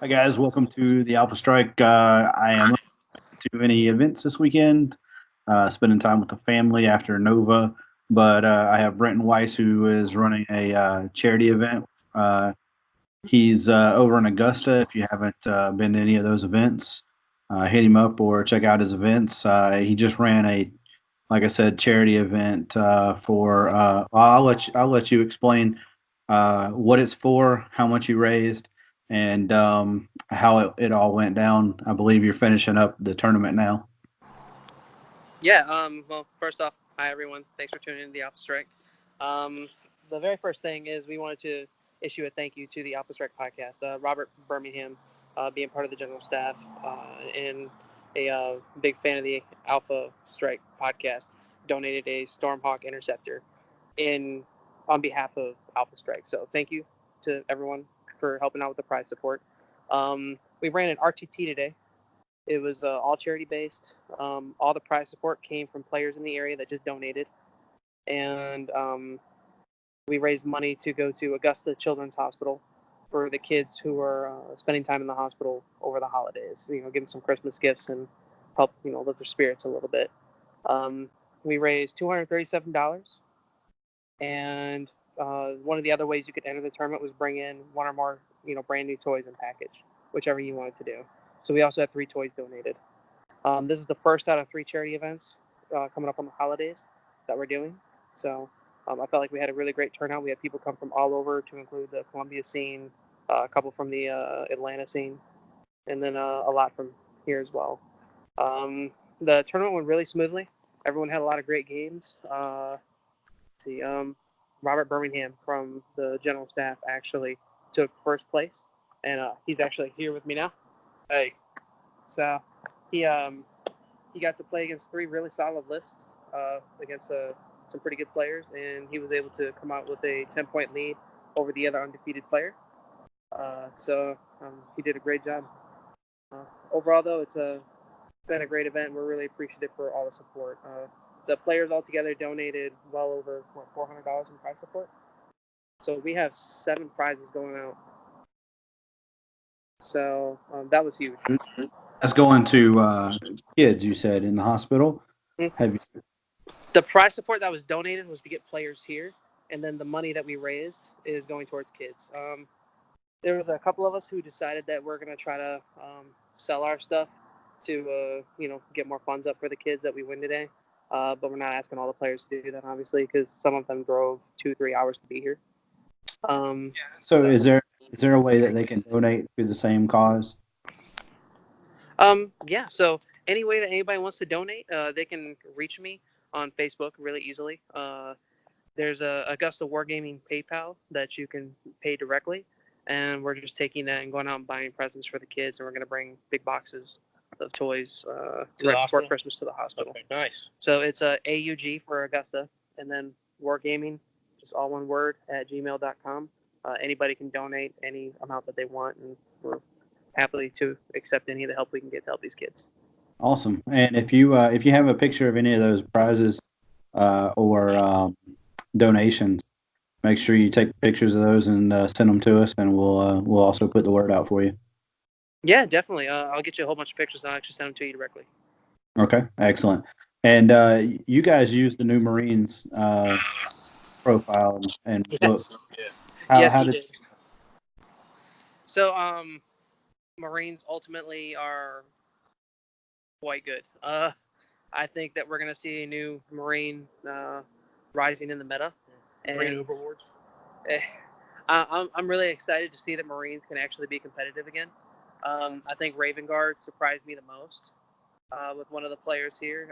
Hi guys, welcome to the Alpha Strike. I am to any events this weekend, spending time with the family after Nova. But I have Brenton Weiss, who is running a charity event. He's over in Augusta. If you haven't been to any of those events, hit him up or check out his events. He just ran like I said, charity event for. I'll let you explain what it's for, how much you raised, and how it all went down. I believe you're finishing up the tournament now. Yeah. Well, first off, hi everyone. Thanks for tuning in to the Alpha Strike. The very first thing is we wanted to issue a thank you to the Alpha Strike podcast. Robert Birmingham, being part of the general staff and a big fan of the Alpha Strike podcast, donated a Stormhawk interceptor in on behalf of Alpha Strike. So thank you to everyone for helping out with the prize support. We ran an RTT today. It was all charity based. All the prize support came from players in the area that just donated, and we raised money to go to Augusta Children's Hospital for the kids who are spending time in the hospital over the holidays. Give them some Christmas gifts and help lift their spirits a little bit. We raised $237, and one of the other ways you could enter the tournament was bring in one or more brand new toys and package, whichever you wanted to do. So we also had 3 toys donated. This is the first out of 3 charity events coming up on the holidays that we're doing. So I felt like we had a really great turnout. We had people come from all over, to include the Columbia scene, a couple from the Atlanta scene, and then a lot from here as well. The tournament went really smoothly. Everyone had a lot of great games. Robert Birmingham from the general staff actually took first place, and he's actually here with me now. Hey. So he got to play against 3 really solid lists against some pretty good players, and he was able to come out with a 10-point lead over the other undefeated player. So he did a great job. Overall, though, it's been a great event. We're really appreciative for all the support. The players altogether donated well over $400 in prize support. So we have 7 prizes going out. So that was huge. That's going to kids, you said, in the hospital. Mm-hmm. Have you? The prize support that was donated was to get players here, and then the money that we raised is going towards kids. There was a couple of us who decided that we're going to try to sell our stuff to get more funds up for the kids that we win today. But we're not asking all the players to do that, obviously, because some of them drove 2-3 hours to be here. So is there a way that they can donate to the same cause? Yeah. So any way that anybody wants to donate, they can reach me on Facebook really easily. There's a Augusta Wargaming PayPal that you can pay directly, and we're just taking that and going out and buying presents for the kids, and we're going to bring big boxes of toys for Christmas to the hospital. Okay, nice. So it's AUG for Augusta, and then Wargaming, just all one word, at gmail.com. Anybody can donate any amount that they want, and we're happy to accept any of the help we can get to help these kids. Awesome. And if you have a picture of any of those prizes or donations, make sure you take pictures of those and send them to us, and we'll also put the word out for you. Yeah, definitely. I'll get you a whole bunch of pictures, and I'll actually send them to you directly. Okay, excellent. And you guys use the new Marines profile and yes. book. Yeah. How did? So, Marines ultimately are quite good. I think that we're going to see a new Marine rising in the meta. Marine overlords. I'm really excited to see that Marines can actually be competitive again. I think Raven Guard surprised me the most with one of the players here.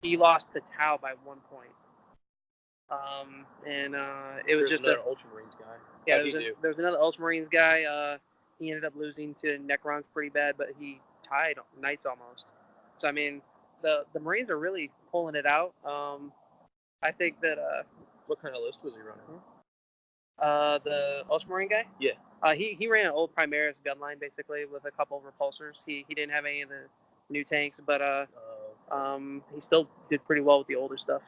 He lost to Tau by 1 point. And it was just another Ultramarines guy. Yeah, there was another Ultramarines guy. He ended up losing to Necrons pretty bad, but he tied Knights almost. So I mean, the Marines are really pulling it out. I think that. What kind of list was he running? The Ultramarine guy? Yeah. He ran an old Primaris gun line basically with a couple of repulsors. He didn't have any of the new tanks, but he still did pretty well with the older stuff.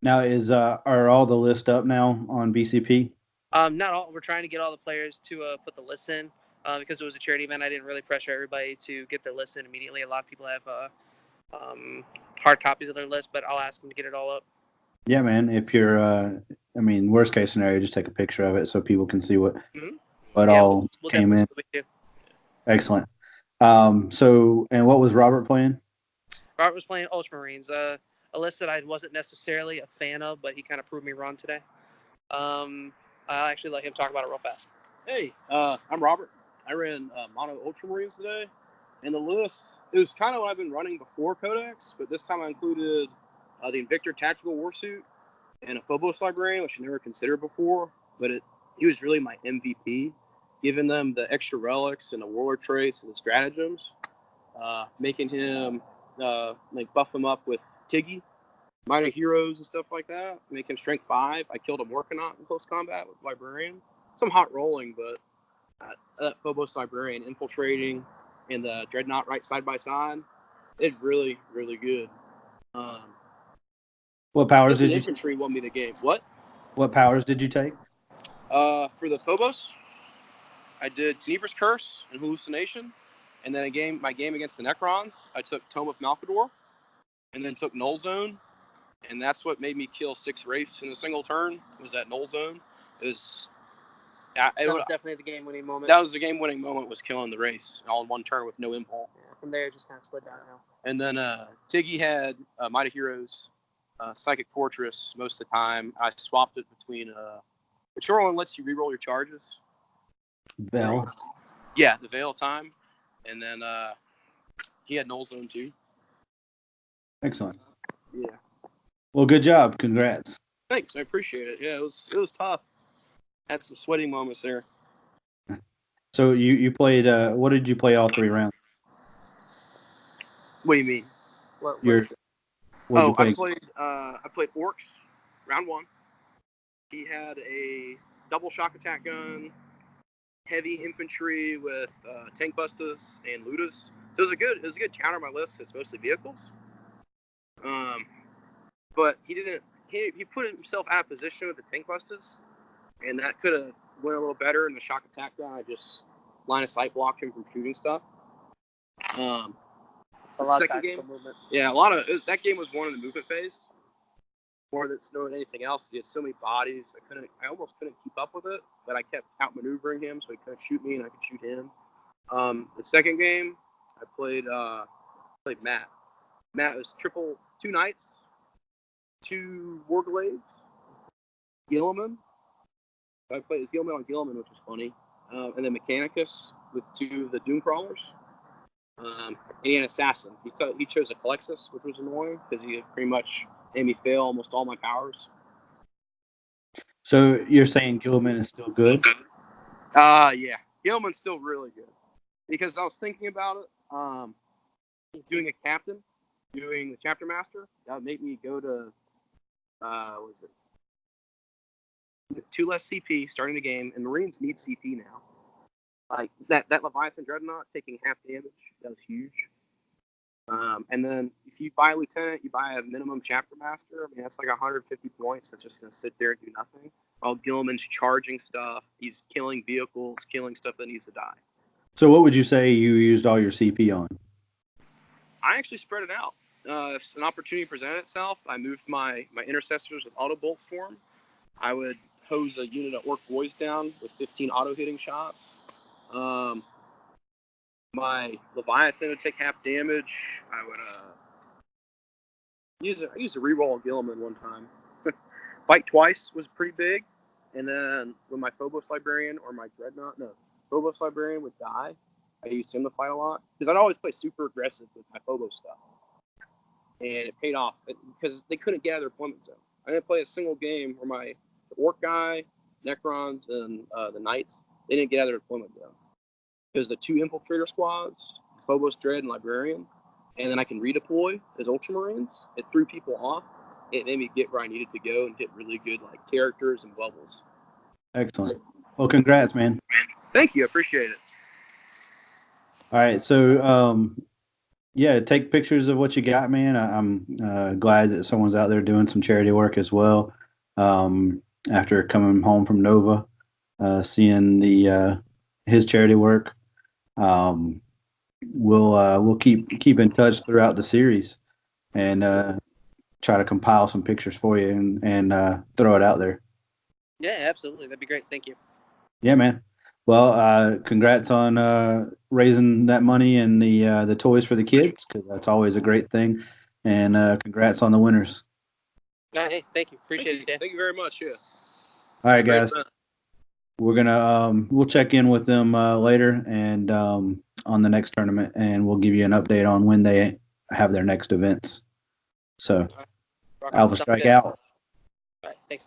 Now are all the lists up now on BCP? Not all. We're trying to get all the players to put the lists in. because it was a charity event. I didn't really pressure everybody to get their list in immediately. A lot of people have hard copies of their list, but I'll ask them to get it all up. Yeah, man. If you're, I mean, worst case scenario, just take a picture of it so people can see what all we'll came in. see what we do. Excellent. So, and what was Robert playing? Robert was playing Ultramarines, a list that I wasn't necessarily a fan of, but he kind of proved me wrong today. I'll actually let him talk about it real fast. Hey, I'm Robert. I ran Mono Ultramarines today. And the list, it was kind of what I've been running before Codex, but this time I included the Invictor Tactical Warsuit and a Phobos Librarian, which I never considered before, but he was really my MVP, giving them the extra relics and the warlord traits and the stratagems, making him, buff him up with Tiggy, Minor Heroes and stuff like that, make him Strength 5. I killed a Morkanaut in close combat with Librarian. Some hot rolling, but that Phobos Librarian infiltrating and the Dreadnought right side by side, it's really, really good. What powers did you? Infantry won me the game. What powers did you take? For the Phobos, I did Tenebra's Curse and Hallucination, and then my game against the Necrons, I took Tome of Malkador, and then took Null Zone, and that's what made me kill 6 Wraiths in a single turn. Was that Null Zone? It was definitely the game-winning moment. That was the game-winning moment. Was killing the race all in one turn with no impulse. Yeah, from there, it just kind of slid downhill. And then Tiggy had Mighty Heroes, Psychic Fortress most of the time. I swapped it between whichever one lets you reroll your charges. Veil. Yeah, the Veil time, and then he had Null Zone too. Excellent. Yeah. Well, good job. Congrats. Thanks, I appreciate it. Yeah, it was tough. Had some sweating moments there. So you played. What did you play all 3 rounds? What do you mean? I played Orcs, round 1. He had a double shock attack gun, heavy infantry with tank busters and looters. So it was a good counter on my list. It's mostly vehicles. But he didn't. He put himself out of position with the tank busters, and that could have went a little better in the shock attack gun. I just line of sight blocked him from shooting stuff. A lot of tactical movement. Yeah, that game was more in the movement phase, more than anything else. He had so many bodies, I almost couldn't keep up with it, but I kept outmaneuvering him so he couldn't shoot me and I could shoot him. The second game, I played Matt. Matt was 2 Knights, 2 Warglaives, Gilliman. So I played as Gilliman on Gilliman, which was funny, and then Mechanicus with 2 of the Doom Crawlers. And an assassin. He chose a Calexis, which was annoying because he pretty much made me fail almost all my powers. So you're saying Gilliman is still good? Yeah. Gilliman's still really good. Because I was thinking about it, doing a captain, doing the chapter master, that would make me go to, 2 less CP starting the game, and Marines need CP now. Like that Leviathan Dreadnought taking half damage, that was huge. And then if you buy a Lieutenant, you buy a minimum Chapter Master. I mean, that's like 150 points. That's just going to sit there and do nothing. While Gilliman's charging stuff, he's killing vehicles, killing stuff that needs to die. So what would you say you used all your CP on? I actually spread it out. If an opportunity presented itself, I moved my intercessors with Auto Bolt Storm. I would hose a unit of Orc Boys down with 15 auto-hitting shots. My Leviathan would take half damage. I would use a reroll of Gilliman one time. Fight twice was pretty big, and then when my Phobos Librarian or my Phobos Librarian would die, I used him to fight a lot because I'd always play super aggressive with my Phobos stuff, and it paid off because they couldn't get out of their deployment zone. I didn't play a single game where my Orc guy, Necrons, and the Knights, they didn't get out of their deployment zone. Because the 2 infiltrator squads, Phobos Dread and Librarian, and then I can redeploy as Ultramarines. It threw people off. It made me get where I needed to go and get really good characters and bubbles. Excellent. Well, congrats, man. Thank you. I appreciate it. All right. So, take pictures of what you got, man. I'm glad that someone's out there doing some charity work as well. After coming home from Nova, seeing the his charity work. We'll keep in touch throughout the series and try to compile some pictures for you and throw it out there. Yeah, absolutely. That'd be great. Thank you. Yeah, man. Well, congrats on raising that money and the toys for the kids, because that's always a great thing. And congrats on the winners. Hey, thank you. Appreciate it, Dan. Thank you very much. Yeah. All right, Great guys. event. We're gonna we'll check in with them later and on the next tournament, and we'll give you an update on when they have their next events. So, Rock on. Alpha Sounds Strike good. out. All right. Thanks.